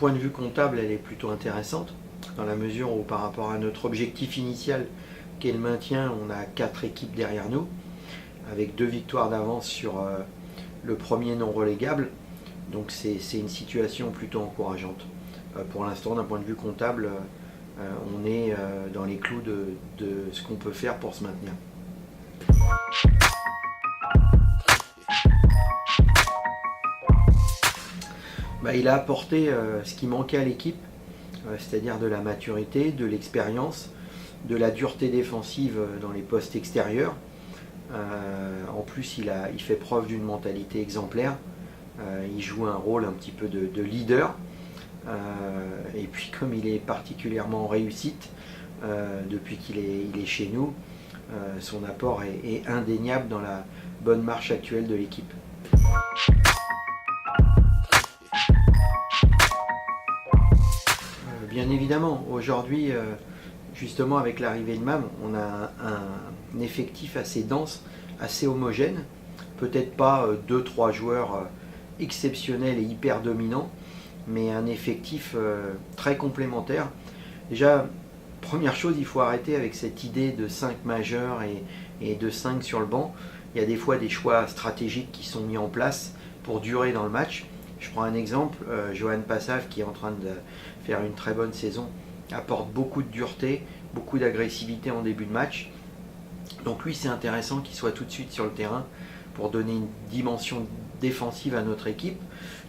point de vue comptable, elle est plutôt intéressante, dans la mesure où par rapport à notre objectif initial, qui est le maintien, on a 4 équipes derrière nous, avec 2 victoires d'avance sur le premier non relégable. Donc c'est une situation plutôt encourageante. Pour l'instant, d'un point de vue comptable, on est dans les clous de ce qu'on peut faire pour se maintenir. Il a apporté ce qui manquait à l'équipe, c'est-à-dire de la maturité, de l'expérience, de la dureté défensive dans les postes extérieurs. En plus, il fait preuve d'une mentalité exemplaire. Il joue un rôle un petit peu de leader. Et puis, comme il est particulièrement en réussite depuis qu'il est chez nous, son apport est indéniable dans la bonne marche actuelle de l'équipe. Bien évidemment, aujourd'hui, justement avec l'arrivée de MAM, on a un effectif assez dense, assez homogène. Peut-être pas 2-3 joueurs exceptionnels et hyper dominants, mais un effectif très complémentaire. Déjà, première chose, il faut arrêter avec cette idée de 5 majeurs et de 5 sur le banc. Il y a des fois des choix stratégiques qui sont mis en place pour durer dans le match. Je prends un exemple, Johan Passav, qui est en train de faire une très bonne saison, apporte beaucoup de dureté, beaucoup d'agressivité en début de match. Donc lui, c'est intéressant qu'il soit tout de suite sur le terrain pour donner une dimension défensive à notre équipe.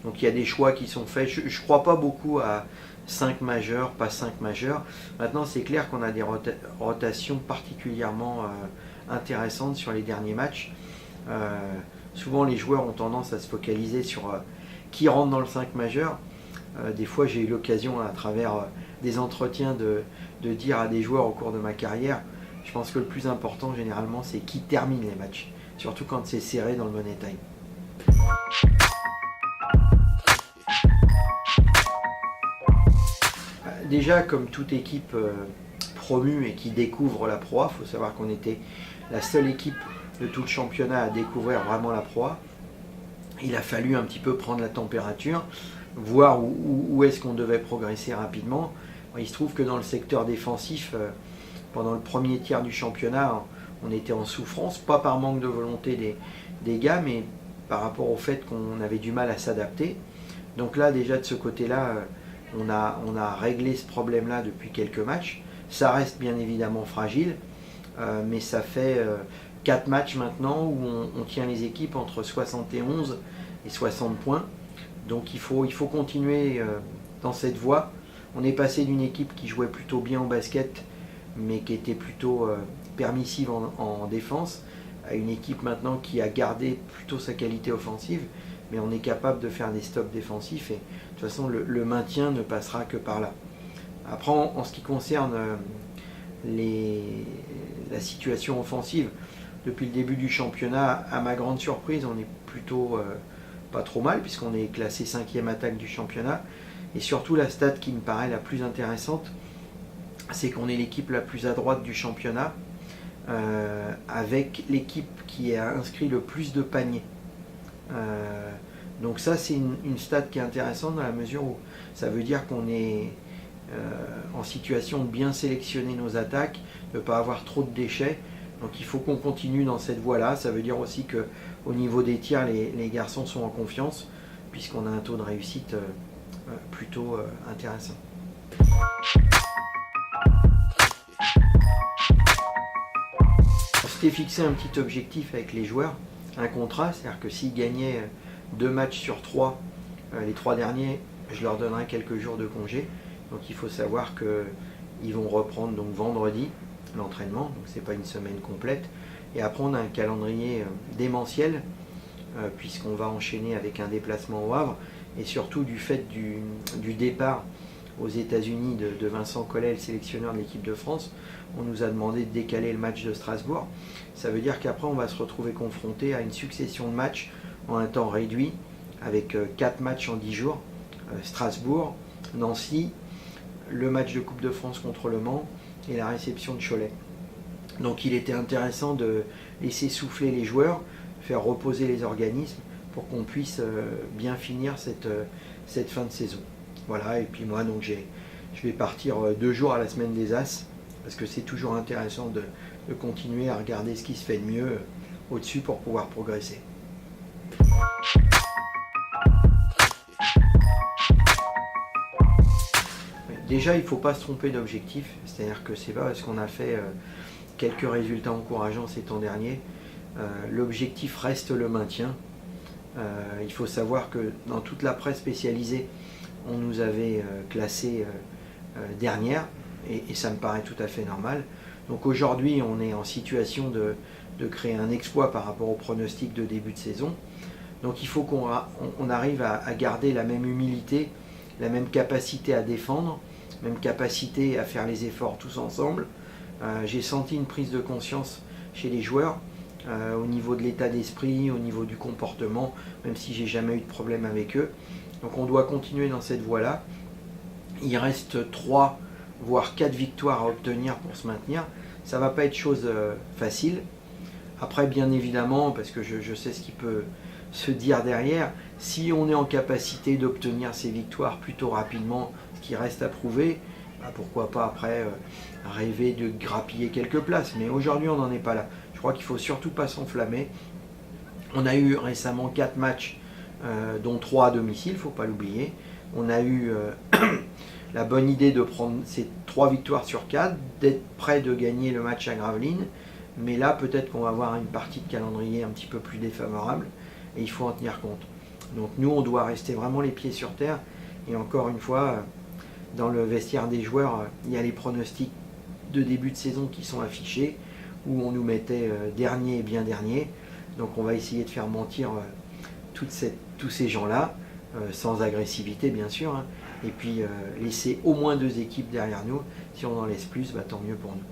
Donc il y a des choix qui sont faits. Je ne crois pas beaucoup à 5 majeurs, pas 5 majeurs. Maintenant, c'est clair qu'on a des rotations particulièrement intéressantes sur les derniers matchs. Souvent, les joueurs ont tendance à se focaliser sur qui rentre dans le 5 majeur. Des fois, j'ai eu l'occasion, à travers des entretiens, de dire à des joueurs au cours de ma carrière, je pense que le plus important, généralement, c'est qui termine les matchs. Surtout quand c'est serré dans le Money Time. Déjà, comme toute équipe promue et qui découvre la Pro A, il faut savoir qu'on était la seule équipe de tout le championnat à découvrir vraiment la Pro A. Il a fallu un petit peu prendre la température, voir où est-ce qu'on devait progresser rapidement. Il se trouve que dans le secteur défensif, pendant le premier tiers du championnat, on était en souffrance, pas par manque de volonté des gars, mais par rapport au fait qu'on avait du mal à s'adapter. Donc là, déjà de ce côté-là, on a réglé ce problème-là depuis quelques matchs. Ça reste bien évidemment fragile, mais ça fait 4 matchs maintenant où on tient les équipes entre 71 et 60 points. Donc il faut continuer dans cette voie. On est passé d'une équipe qui jouait plutôt bien au basket, mais qui était plutôt permissive en défense, à une équipe maintenant qui a gardé plutôt sa qualité offensive, mais on est capable de faire des stops défensifs et de toute façon le maintien ne passera que par là. Après, en ce qui concerne la situation offensive, depuis le début du championnat, à ma grande surprise, on est plutôt pas trop mal, puisqu'on est classé 5e attaque du championnat. Et surtout, la stat qui me paraît la plus intéressante, c'est qu'on est l'équipe la plus à droite du championnat, avec l'équipe qui a inscrit le plus de paniers. Donc ça, c'est une stat qui est intéressante dans la mesure où ça veut dire qu'on est en situation de bien sélectionner nos attaques, de ne pas avoir trop de déchets. Donc il faut qu'on continue dans cette voie-là. Ça veut dire aussi qu'au niveau des tirs, les garçons sont en confiance, puisqu'on a un taux de réussite plutôt intéressant. On s'était fixé un petit objectif avec les joueurs, un contrat, c'est-à-dire que s'ils gagnaient 2 matchs sur 3, les 3 derniers, je leur donnerai quelques jours de congé. Donc il faut savoir qu'ils vont reprendre donc vendredi l'entraînement, donc c'est pas une semaine complète. Et après on a un calendrier démentiel, puisqu'on va enchaîner avec un déplacement au Havre, et surtout du fait du départ aux États-Unis de Vincent Collet, le sélectionneur de l'équipe de France, on nous a demandé de décaler le match de Strasbourg. Ça veut dire qu'après on va se retrouver confronté à une succession de matchs en un temps réduit, avec 4 matchs en 10 jours, Strasbourg, Nancy, le match de Coupe de France contre Le Mans et la réception de Cholet. Donc il était intéressant de laisser souffler les joueurs, faire reposer les organismes pour qu'on puisse bien finir cette fin de saison. Voilà, et puis moi, donc je vais partir 2 jours à la semaine des As, parce que c'est toujours intéressant de continuer à regarder ce qui se fait de mieux au-dessus pour pouvoir progresser. Déjà, il ne faut pas se tromper d'objectif, c'est-à-dire que c'est pas parce qu'on a fait quelques résultats encourageants ces temps derniers, l'objectif reste le maintien. Il faut savoir que dans toute la presse spécialisée, on nous avait classé dernière, et ça me paraît tout à fait normal. Donc aujourd'hui, on est en situation de créer un exploit par rapport au pronostic de début de saison. Donc il faut qu'on arrive à garder la même humilité, la même capacité à défendre, même capacité à faire les efforts tous ensemble. J'ai senti une prise de conscience chez les joueurs, au niveau de l'état d'esprit, au niveau du comportement, même si j'ai jamais eu de problème avec eux. Donc on doit continuer dans cette voie-là. Il reste 3 voire 4 victoires à obtenir pour se maintenir. Ça ne va pas être chose facile. Après, bien évidemment, parce que je sais ce qui peut se dire derrière, si on est en capacité d'obtenir ces victoires plutôt rapidement, ce qui reste à prouver, pourquoi pas après rêver de grappiller quelques places. Mais aujourd'hui, on n'en est pas là. Je crois qu'il ne faut surtout pas s'enflammer. On a eu récemment 4 matchs, dont 3 à domicile, il ne faut pas l'oublier. On a eu la bonne idée de prendre ces 3 victoires sur 4, d'être prêt de gagner le match à Gravelines. Mais là, peut-être qu'on va avoir une partie de calendrier un petit peu plus défavorable et il faut en tenir compte. Donc nous, on doit rester vraiment les pieds sur terre. Et encore une fois, dans le vestiaire des joueurs, il y a les pronostics de début de saison qui sont affichés, où on nous mettait dernier et bien dernier. Donc on va essayer de faire mentir tous ces gens-là, sans agressivité bien sûr, hein. Et puis laisser au moins 2 équipes derrière nous. Si on en laisse plus, tant mieux pour nous.